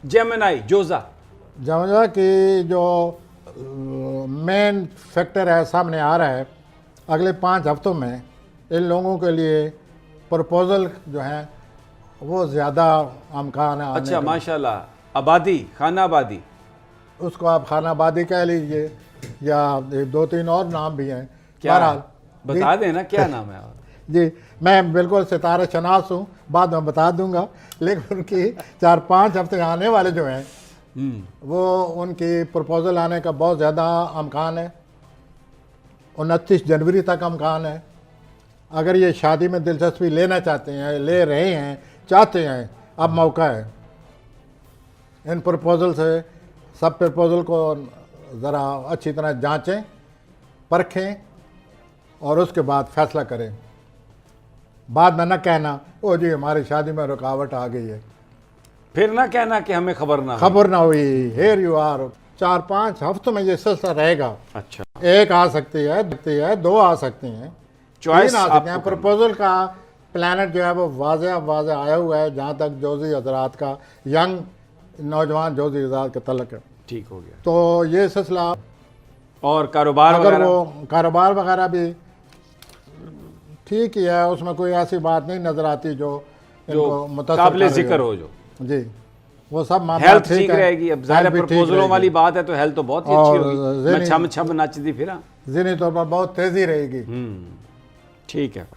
Gemini जोजा जमजा कि जो main factor है सामने आ रहा है, अगले 5 हफ्तों में इन लोगों के लिए प्रपोज़ल जो हैं वो ज़्यादा अमकान है। अच्छा माशाल्लाह। आबादी, खाना आबादी, उसको आप खानाबादी कह लीजिए या 2-3 और नाम भी हैं। क्या बहरहाल बता देना क्या नाम है? जी, मैं बिल्कुल सितारा शनास हूँ, बाद में बता दूंगा, लेकिन उनकी 4-5 हफ्ते आने वाले जो हैं वो उनकी प्रपोज़ल आने का बहुत ज़्यादा अमकान है। 29 जनवरी तक अमकान है। अगर ये शादी में दिलचस्पी लेना चाहते हैं, ले रहे हैं, चाहते हैं, अब मौका है। इन प्रपोज़ल से सब प्रपोज़ल को ज़रा अच्छी तरह जांचें, परखें और उसके बाद फैसला करें। बाद में न कहना ओ जी हमारी शादी में रुकावट आ गई है, फिर ना कहना कि हमें खबर ना हो। खबर ना हुई। Hair you are. 4-5 हफ्तों में ये सिलसिला रहेगा। अच्छा, एक आ सकती है, 2 आ सकती हैं, 3 चॉइस आ सकते हैं। आपको करनी। प्रपोज़ल का प्लानट जो है वो वाज़े आया हुआ है, जहाँ तक जोजी हजरात का, यंग नौजवान जोजी हजरात का तल्लक है। ठीक हो गया। तो ये सिलसिला, और कारोबार अगर वगैरह? वो कारोबार वगैरह भी ठीक ही है, उसमें कोई ऐसी बात नहीं नज़र आती जो इनको मुतासिर काबिले कर रही जिक्र हो जो। जी, वो सब मामला हेल्थ ठीक है। रहेगी। अब ज़ाहिर हेल्थ भी ठीक प्रपोजलों रहेगी। वाली बात है तो हेल्थ तो बहुत ही और अच्छी होगी। मैं ज़हनी- छम छम नचती फिरा। ज़हनी तौर पर बहुत तेज़ी रहेगी। ठीक है।